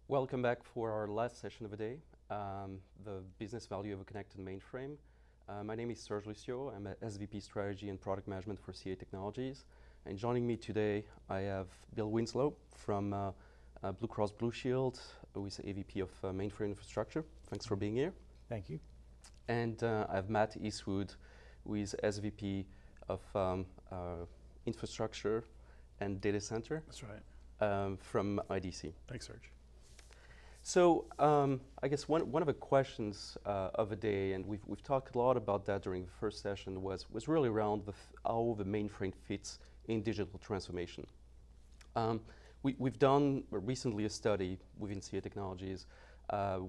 Welcome back for our last session of the day, the business value of a connected mainframe. My name is Serge Lucio. I'm a SVP Strategy and Product Management for CA Technologies. And joining me today, I have Bill Winslow from Blue Cross Blue Shield, who is AVP of Mainframe Infrastructure. Thanks for being here. Thank you. And I have Matt Eastwood, who is SVP of Infrastructure and Datacenter. That's right. From IDC. Thanks, Serge. So I guess one of the questions of the day, and we've talked a lot about that during the first session, was really around how the mainframe fits in digital transformation. We've done recently a study within CA Technologies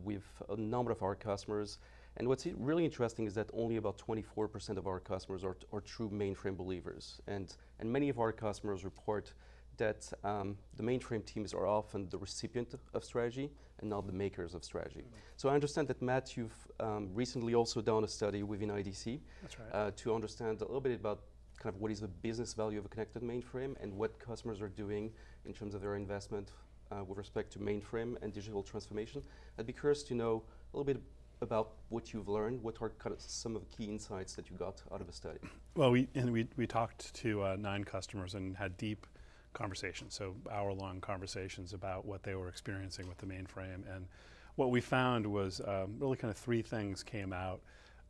with a number of our customers, and what's really interesting is that only about 24% of our customers are true mainframe believers, and many of our customers report that the mainframe teams are often the recipient of strategy and not the makers of strategy. So I understand that, Matt, you've recently also done a study within IDC. That's right. To understand a little bit about kind of what is the business value of a connected mainframe and what customers are doing in terms of their investment with respect to mainframe and digital transformation. I'd be curious to know a little bit about what you've learned. What are kind of some of the key insights that you got out of the study? Well, we talked to 9 customers and had deep conversations, so hour-long conversations about what they were experiencing with the mainframe. And what we found was really kind of 3 things came out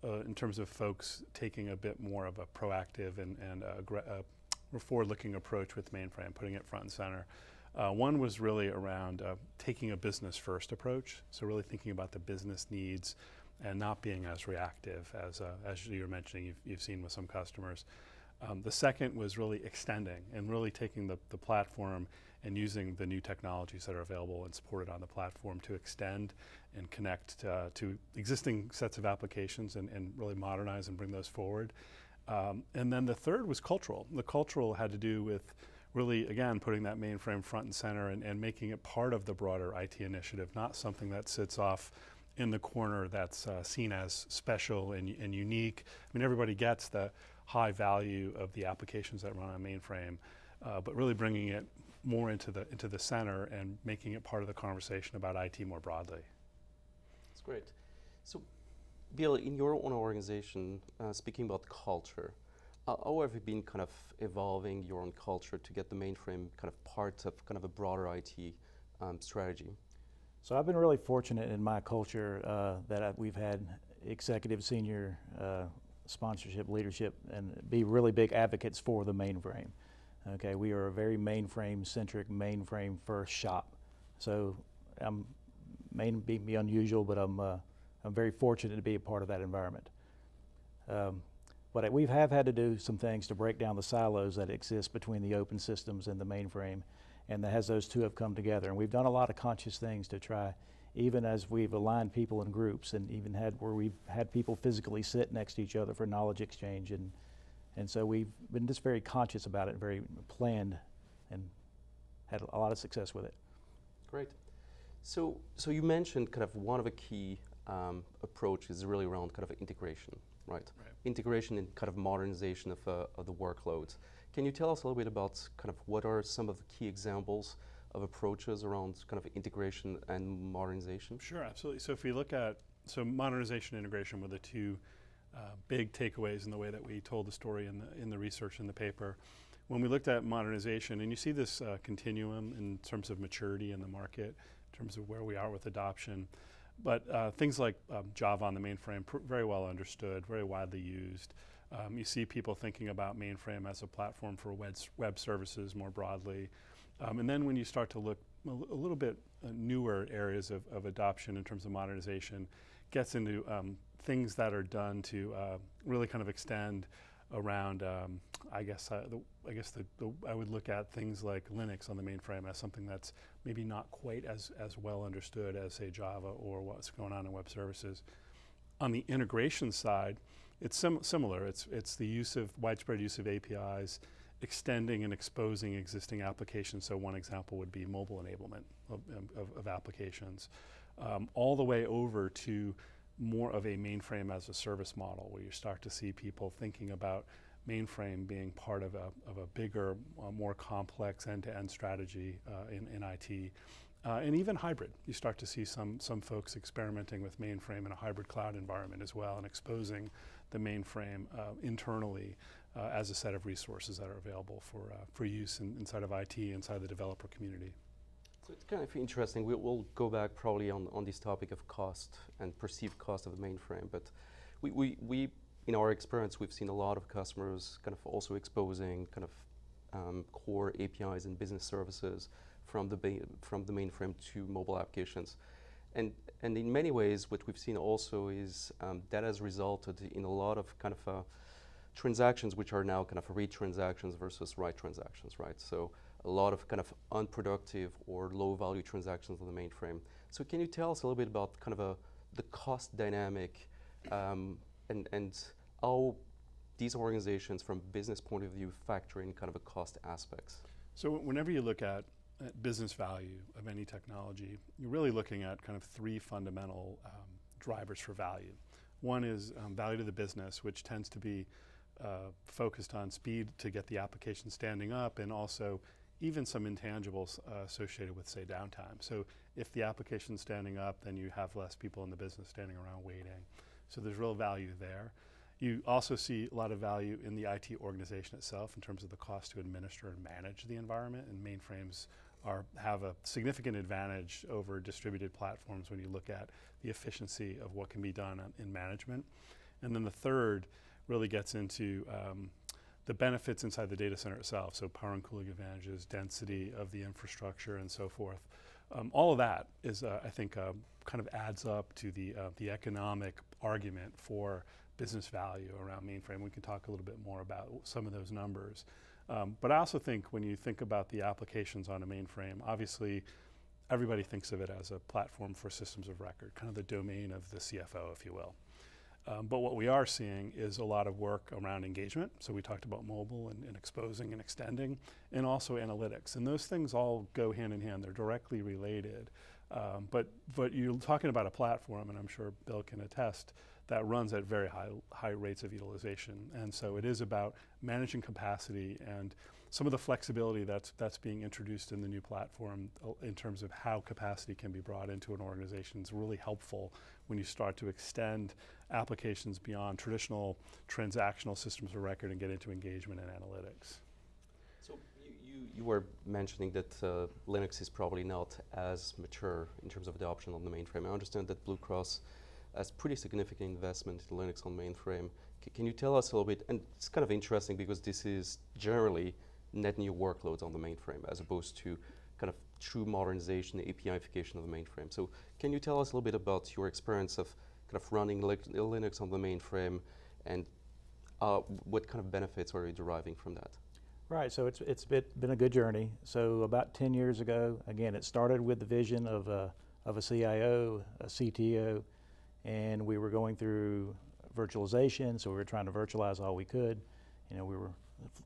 in terms of folks taking a bit more of a proactive and a forward-looking approach with mainframe, putting it front and center. One was really around taking a business-first approach, so really thinking about the business needs and not being as reactive as you were mentioning you've seen with some customers. The second was really extending and really taking the platform and using the new technologies that are available and supported on the platform to extend and connect to existing sets of applications and really modernize and bring those forward. And then the third was cultural. The cultural had to do with really, again, putting that mainframe front and center and making it part of the broader IT initiative, not something that sits off in the corner that's seen as special and unique. I mean, everybody gets the high value of the applications that run on mainframe, but really bringing it more into the center and making it part of the conversation about IT more broadly. That's great. So, Bill, in your own organization, speaking about culture, how have you been kind of evolving your own culture to get the mainframe kind of part of kind of a broader IT strategy? So I've been really fortunate in my culture that we've had executive, senior sponsorship, leadership, and be really big advocates for the mainframe. Okay, we are a very mainframe-centric, mainframe-first shop. So may be unusual, but I'm very fortunate to be a part of that environment. But we have had to do some things to break down the silos that exist between the open systems and the mainframe, and as those two have come together. And we've done a lot of conscious things to try, even as we've aligned people in groups and even had where we've had people physically sit next to each other for knowledge exchange. And so we've been just very conscious about it, very planned, and had a lot of success with it. Great. So you mentioned kind of one of the key approaches is really around kind of integration, right? Integration and kind of modernization of the workloads. Can you tell us a little bit about kind of what are some of the key examples of approaches around kind of integration and modernization? Sure, absolutely. So if we look at, modernization and integration were the 2 big takeaways in the way that we told the story in the research in the paper. When we looked at modernization, and you see this continuum in terms of maturity in the market, in terms of where we are with adoption, but things like Java on the mainframe, very well understood, very widely used. You see people thinking about mainframe as a platform for web services more broadly. And then when you start to look a little bit newer areas of adoption in terms of modernization, gets into things that are done to really kind of extend around, I would look at things like Linux on the mainframe as something that's maybe not quite as well understood as, say, Java or what's going on in web services. On the integration side, it's similar. It's the widespread use of APIs, extending and exposing existing applications. So one example would be mobile enablement of applications, all the way over to more of a mainframe as a service model, where you start to see people thinking about mainframe being part of a bigger, more complex end-to-end strategy in IT. and even hybrid. You start to see some folks experimenting with mainframe in a hybrid cloud environment as well, and exposing the mainframe internally as a set of resources that are available for use inside of IT, inside the developer community. So it's kind of interesting. We'll go back probably on this topic of cost and perceived cost of the mainframe, but we in our experience, we've seen a lot of customers kind of also exposing kind of core APIs and business services from the mainframe to mobile applications. And in many ways, what we've seen also is that has resulted in a lot of kind of transactions which are now kind of read transactions versus write transactions, right? So a lot of kind of unproductive or low value transactions on the mainframe. So can you tell us a little bit about kind of the cost dynamic and how these organizations from business point of view factor in kind of a cost aspects? So whenever you look at business value of any technology, you're really looking at kind of three fundamental drivers for value. One is value to the business, which tends to be focused on speed to get the application standing up, and also even some intangibles associated with, say, downtime. So if the application's standing up, then you have less people in the business standing around waiting. So there's real value there. You also see a lot of value in the IT organization itself in terms of the cost to administer and manage the environment, and mainframes have a significant advantage over distributed platforms when you look at the efficiency of what can be done in management. And then the third really gets into the benefits inside the data center itself, so power and cooling advantages, density of the infrastructure, and so forth. All of that is, I think, kind of adds up to the economic argument for business value around mainframe. We can talk a little bit more about some of those numbers. But I also think when you think about the applications on a mainframe, obviously everybody thinks of it as a platform for systems of record, kind of the domain of the CFO, if you will. But what we are seeing is a lot of work around engagement. So we talked about mobile and exposing and extending, and also analytics. And those things all go hand in hand. They're directly related. But you're talking about a platform, and I'm sure Bill can attest, that runs at very high rates of utilization. And so it is about managing capacity, and some of the flexibility that's being introduced in the new platform in terms of how capacity can be brought into an organization is really helpful when you start to extend applications beyond traditional transactional systems of record and get into engagement and analytics. So you were mentioning that Linux is probably not as mature in terms of adoption on the mainframe. I understand that Blue Cross has pretty significant investment in Linux on mainframe. Can you tell us a little bit, and it's kind of interesting because this is generally net new workloads on the mainframe as opposed to kind of true modernization, APIification of the mainframe. So can you tell us a little bit about your experience of kind of running Linux on the mainframe, and what kind of benefits are you deriving from that? Right, so it's been a good journey. So about 10 years ago, again, it started with the vision of a CIO, a CTO, and we were going through virtualization, so we were trying to virtualize all we could. You know, we were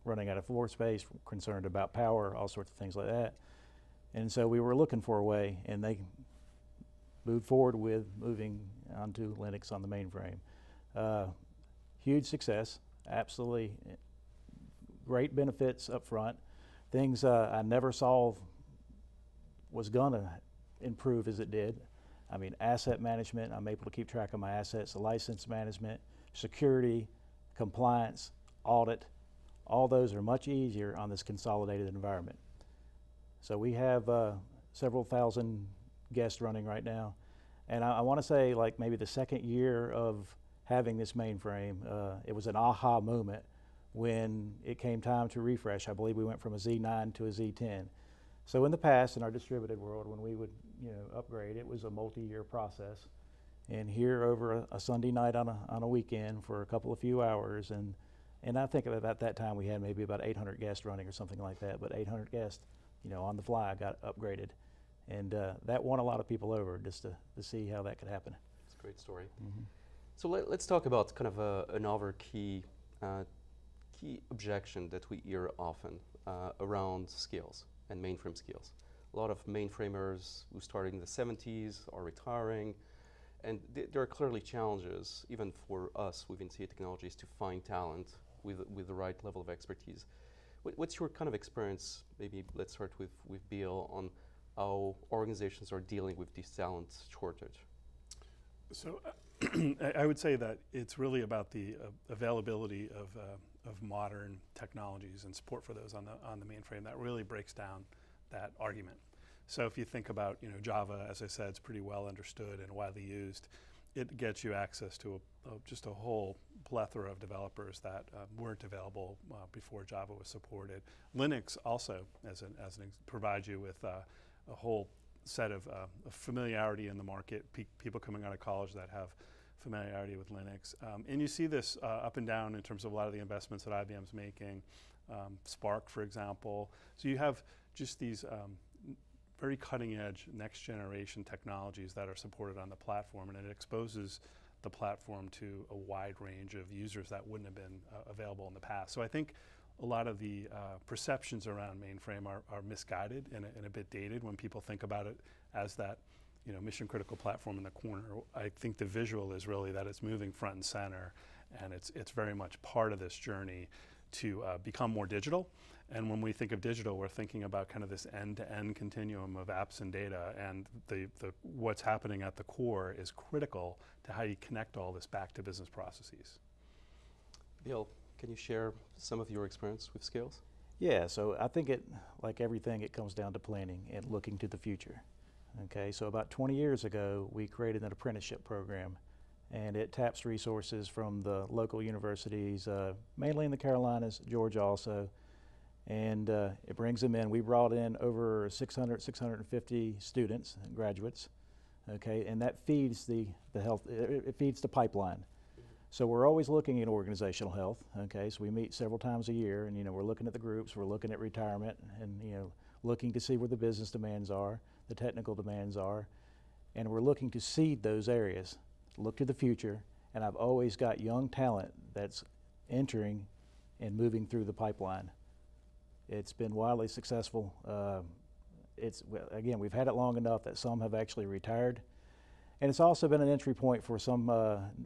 running out of floor space, concerned about power, all sorts of things like that. And so we were looking for a way, and they moved forward with moving onto Linux on the mainframe. Huge success, absolutely great benefits up front. Things I never saw was gonna improve as it did. I mean, asset management, I'm able to keep track of my assets, license management, security, compliance, audit, all those are much easier on this consolidated environment. So we have several thousand guests running right now. And I want to say, like, maybe the second year of having this mainframe, it was an aha moment when it came time to refresh. I believe we went from a Z9 to a Z10. So in the past, in our distributed world, when we would upgrade, it was a multi-year process. And here over a Sunday night on a weekend for a couple of few hours, and I think about that time we had maybe about 800 guests running or something like that, but 800 guests, on the fly got upgraded. And that won a lot of people over just to see how that could happen. It's a great story. Mm-hmm. So let's talk about kind of another key objection that we hear often around skills and mainframe skills. A lot of mainframers who started in the 70s are retiring, and there are clearly challenges, even for us within CA Technologies, to find talent with the right level of expertise. What's your kind of experience, maybe let's start with Bill, on how organizations are dealing with this talent shortage? So I would say that it's really about the availability of modern technologies and support for those on the mainframe that really breaks down that argument. So if you think about, Java, as I said, it's pretty well understood and widely used. It gets you access to just a whole plethora of developers that weren't available before Java was supported. Linux also, provides you with a whole set of familiarity in the market, people coming out of college that have familiarity with Linux. And you see this up and down in terms of a lot of the investments that IBM's making, Spark, for example. So you have just these very cutting edge next generation technologies that are supported on the platform, and it exposes the platform to a wide range of users that wouldn't have been available in the past. So I think a lot of the perceptions around mainframe are misguided and a bit dated when people think about it as that mission critical platform in the corner. I think the visual is really that it's moving front and center, and it's very much part of this journey to become more digital. And when we think of digital, we're thinking about kind of this end-to-end continuum of apps and data, and what's happening at the core is critical to how you connect all this back to business processes. Bill, can you share some of your experience with Scales? Yeah, so I think like everything, it comes down to planning and looking to the future. Okay, so about 20 years ago, we created an apprenticeship program, and it taps resources from the local universities, mainly in the Carolinas, Georgia also, and it brings them in. We brought in over 650 students and graduates, okay, and that feeds the health, it feeds the pipeline. So we're always looking at organizational health, okay, so we meet several times a year, and we're looking at the groups, we're looking at retirement, and looking to see where the business demands are, the technical demands are, and we're looking to seed those areas, look to the future, and I've always got young talent that's entering and moving through the pipeline. It's been wildly successful. Again, we've had it long enough that some have actually retired, and it's also been an entry point for some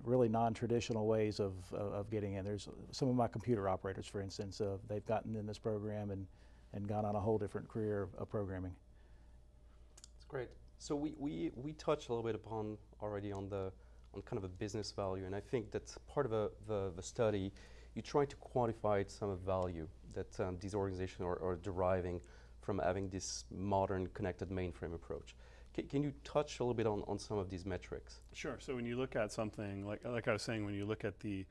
really non-traditional ways of getting in. There's some of my computer operators, for instance, they've gotten in this program and gone on a whole different career of programming. That's great. So we touched a little bit upon already on kind of a business value, and I think that's part of the study. You try to quantify some of value that these organizations are deriving from having this modern connected mainframe approach. Can you touch a little bit on some of these metrics? Sure. So when you look at something, like I was saying, when you look at the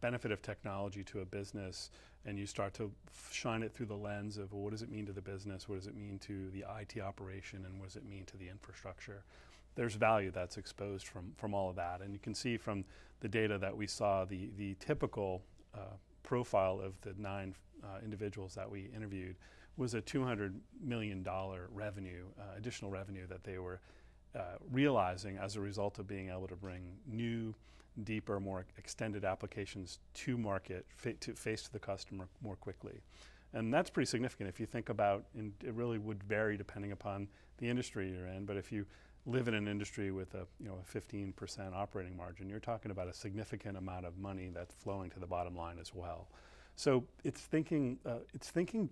benefit of technology to a business and you start to shine it through the lens of, well, what does it mean to the business, what does it mean to the IT operation, and what does it mean to the infrastructure, there's value that's exposed from all of that. And you can see from the data that we saw, the typical profile of the 9 individuals that we interviewed was a $200 million revenue, additional revenue that they were realizing as a result of being able to bring new, deeper, more extended applications to market, face to the customer more quickly. And that's pretty significant if you think about, and it really would vary depending upon the industry you're in, but if you live in an industry with a 15% operating margin, you're talking about a significant amount of money that's flowing to the bottom line as well. So it's thinking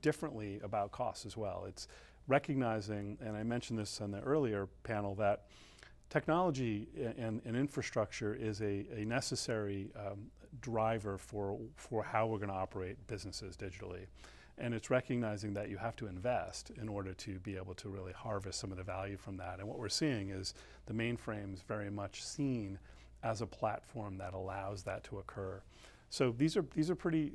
differently about costs as well. It's recognizing, and I mentioned this on the earlier panel, that technology and infrastructure is a necessary driver for how we're going to operate businesses digitally. And it's recognizing that you have to invest in order to be able to really harvest some of the value from that. And what we're seeing is the mainframe is very much seen as a platform that allows that to occur. So these are pretty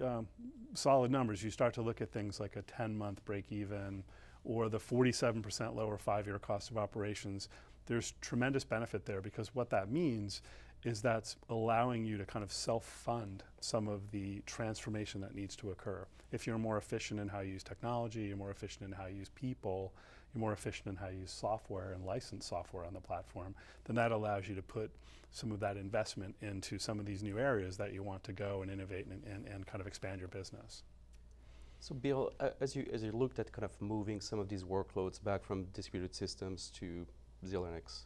solid numbers. You start to look at things like a 10-month break even or the 47% lower 5-year cost of operations. There's tremendous benefit there, because what that means is that's allowing you to kind of self-fund some of the transformation that needs to occur. If you're more efficient in how you use technology, you're more efficient in how you use people, you're more efficient in how you use software and license software on the platform, then that allows you to put some of that investment into some of these new areas that you want to go and innovate and kind of expand your business. So Bill, as you looked at kind of moving some of these workloads back from distributed systems to Linux,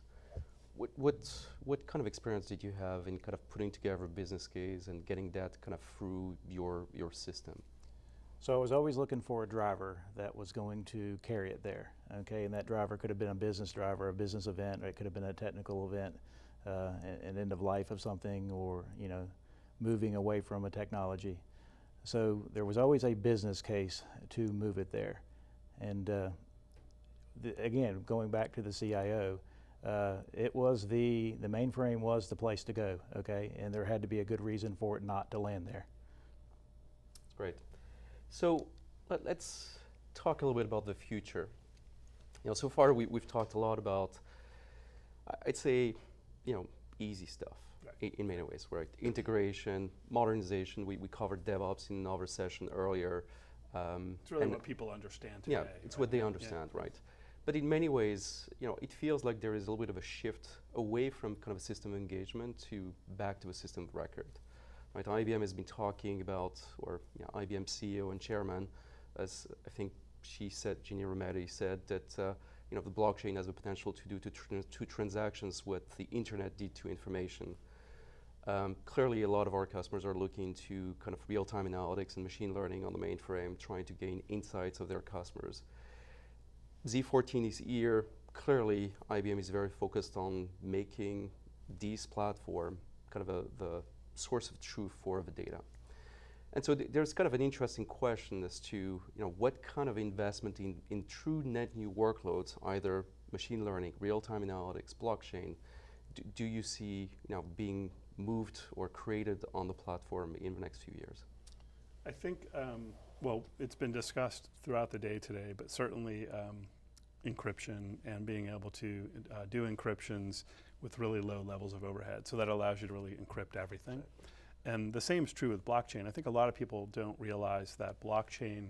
what kind of experience did you have in kind of putting together a business case and getting that kind of through your system? So I was always looking for a driver that was going to carry it there, okay? And that driver could have been a business driver, a business event, or it could have been a technical event, an end of life of something, or, you know, moving away from a technology. So there was always a business case to move it there. And again, going back to the CIO, it was the mainframe was the place to go, okay? And there had to be a good reason for it not to land there. That's great. So let's talk a little bit about the future. You know, so far we've talked a lot about, I'd say, you know, easy stuff, right, in many ways, right? Integration, modernization. We covered DevOps in another session earlier. It's really what people understand today. Yeah, it's right? What they understand, yeah. Right? But in many ways, you know, it feels like there is a little bit of a shift away from kind of a system of engagement to back to a system of record. Right, IBM has been talking about, or you know, IBM CEO and chairman, as I think she said, Ginny Rometty said that you know, the blockchain has the potential to do two transactions what the internet did to information. Clearly, a lot of our customers are looking to kind of real-time analytics and machine learning on the mainframe, trying to gain insights of their customers. Z14 is here. Clearly, IBM is very focused on making this platform kind of the source of truth for the data. And so there's kind of an interesting question as to, you know, what kind of investment in true net new workloads, either machine learning, real-time analytics, blockchain, do you see, you know, being moved or created on the platform in the next few years? I think, well, it's been discussed throughout the day today, but certainly encryption and being able to do encryptions with really low levels of overhead. So that allows you to really encrypt everything. And the same is true with blockchain. I think a lot of people don't realize that blockchain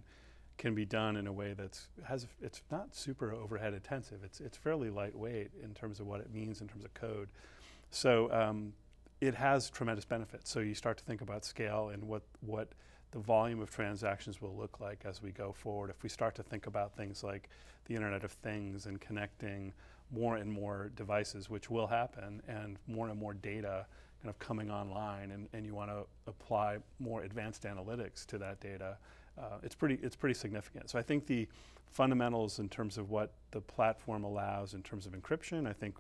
can be done in a way it's not super overhead intensive. It's fairly lightweight in terms of what it means in terms of code. So it has tremendous benefits. So you start to think about scale and what the volume of transactions will look like as we go forward. If we start to think about things like the Internet of Things and connecting more and more devices, which will happen, and more data kind of coming online, and you want to apply more advanced analytics to that data, it's pretty significant. So I think the fundamentals in terms of what the platform allows in terms of encryption, I think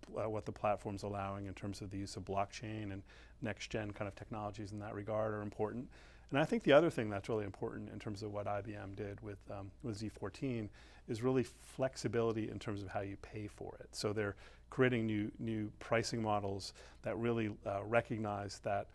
what the platform's allowing in terms of the use of blockchain and next-gen kind of technologies in that regard are important. And I think the other thing that's really important in terms of what IBM did with Z14 is really flexibility in terms of how you pay for it. So they're creating new pricing models that really recognize that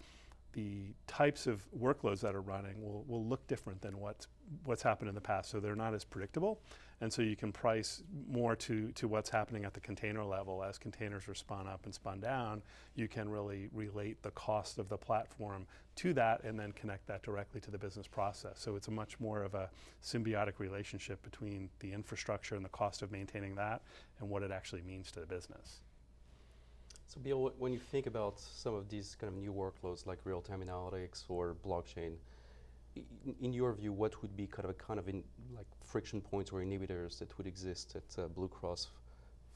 the types of workloads that are running will look different than what's happened in the past. So they're not as predictable. And so you can price more to what's happening at the container level. As containers are spun up and spun down, you can really relate the cost of the platform to that and then connect that directly to the business process. So it's a much more of a symbiotic relationship between the infrastructure and the cost of maintaining that and what it actually means to the business. So Bill, when you think about some of these kind of new workloads like real-time analytics or blockchain, in your view, what would be kind of like friction points or inhibitors that would exist at Blue Cross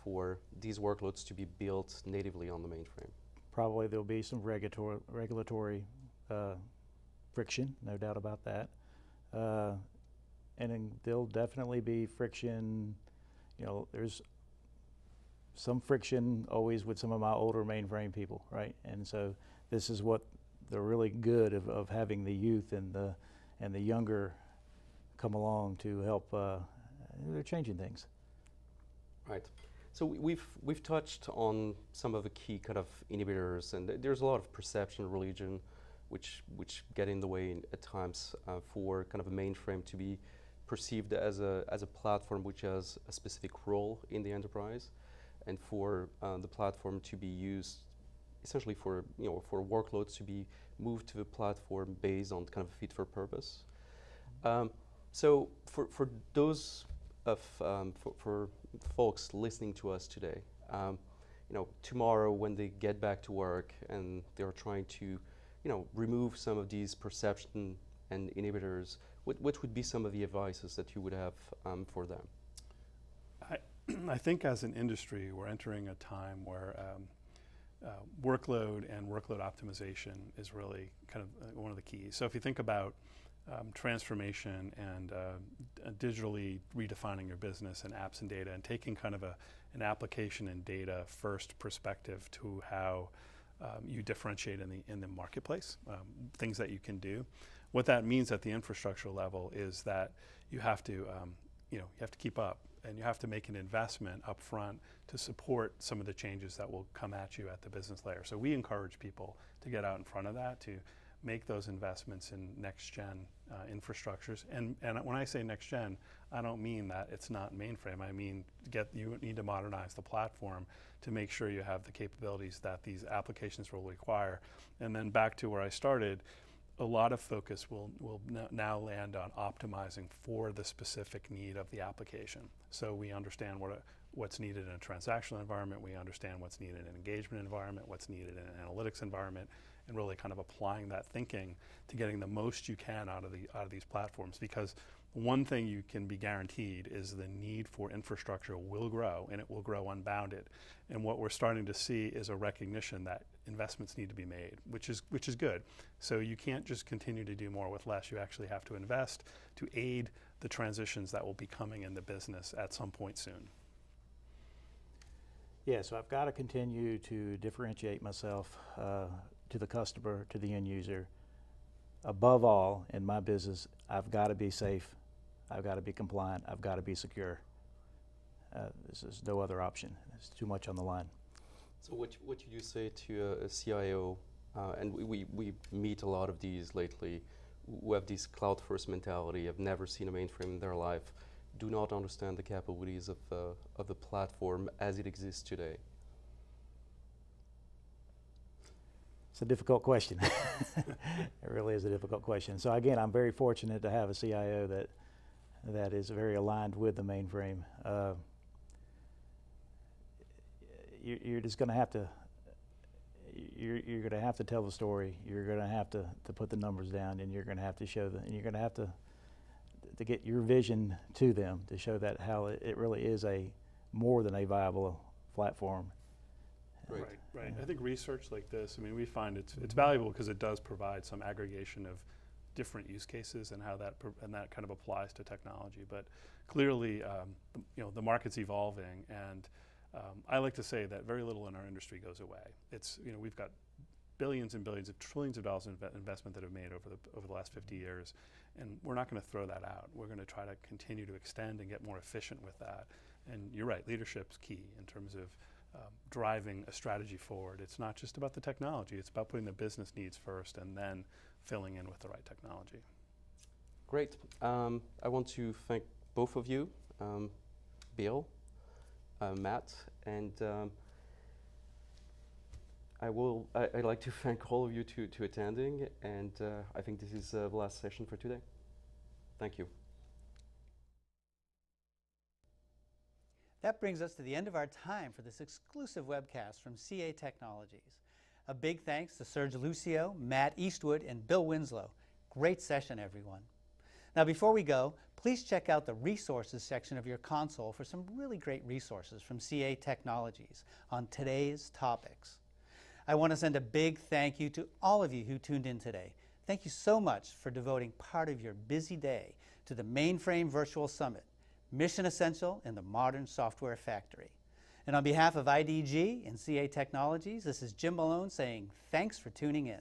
for these workloads to be built natively on the mainframe? Probably there'll be some regulatory friction, no doubt about that. And then there'll definitely be friction, you know, there's some friction always with some of my older mainframe people, right? And so this is what the really good of having the youth and the younger come along to help. They're changing things. Right. So we've touched on some of the key kind of inhibitors, and there's a lot of perception, religion, which get in the way at times for kind of a mainframe to be perceived as a platform which has a specific role in the enterprise, and for the platform to be used essentially for workloads to be moved to the platform based on kind of fit for purpose. So for those for folks listening to us today, tomorrow when they get back to work and they're trying to remove some of these perception and inhibitors, what would be some of the advices that you would have for them? I think as an industry, we're entering a time where workload and workload optimization is really kind of one of the keys. So if you think about transformation and digitally redefining your business and apps and data, and taking kind of an application and data first perspective to how you differentiate in the marketplace, things that you can do. What that means at the infrastructure level is that you have to you have to keep up, and you have to make an investment up front to support some of the changes that will come at you at the business layer. So we encourage people to get out in front of that, to make those investments in next-gen infrastructures. And when I say next-gen, I don't mean that it's not mainframe. I mean you need to modernize the platform to make sure you have the capabilities that these applications will require. And then back to where I started, a lot of focus will now land on optimizing for the specific need of the application. So we understand what's needed in a transactional environment, we understand what's needed in an engagement environment, what's needed in an analytics environment, and really kind of applying that thinking to getting the most you can out of these platforms. Because one thing you can be guaranteed is the need for infrastructure will grow, and it will grow unbounded. And what we're starting to see is a recognition that investments need to be made, which is good. So you can't just continue to do more with less. You actually have to invest to aid the transitions that will be coming in the business at some point soon. Yeah, so I've got to continue to differentiate myself to the customer, to the end user. Above all, in my business, I've got to be safe, I've got to be compliant, I've got to be secure. This is no other option. There's too much on the line. So what would you say to a CIO, and we meet a lot of these lately, who have this cloud-first mentality, have never seen a mainframe in their life, do not understand the capabilities of the platform as it exists today? It's a difficult question. It really is a difficult question. So again, I'm very fortunate to have a CIO that is very aligned with the mainframe. You're just going to have to. You're going to have to tell the story. You're going to have to put the numbers down, and you're going to have to show them. And you're going to have to get your vision to them to show that how it really is more than a viable platform. Right. I think research like this, I mean, we find it's valuable because it does provide some aggregation of different use cases and how that kind of applies to technology. But clearly, the market's evolving, and I like to say that very little in our industry goes away. It's we've got billions and billions of trillions of dollars in investment that have made over the last 50 years, and we're not going to throw that out. We're going to try to continue to extend and get more efficient with that. And you're right, leadership's key in terms of driving a strategy forward. It's not just about the technology, it's about putting the business needs first and then filling in with the right technology. Great. I want to thank both of you, Bill, Matt, and I'd like to thank all of you to attending, and I think this is the last session for today. Thank you. That brings us to the end of our time for this exclusive webcast from CA Technologies. A big thanks to Serge Lucio, Matt Eastwood, and Bill Winslow. Great session, everyone. Now, before we go, please check out the resources section of your console for some really great resources from CA Technologies on today's topics. I want to send a big thank you to all of you who tuned in today. Thank you so much for devoting part of your busy day to the Mainframe Virtual Summit, mission essential in the modern software factory. And on behalf of IDG and CA Technologies, this is Jim Malone saying thanks for tuning in.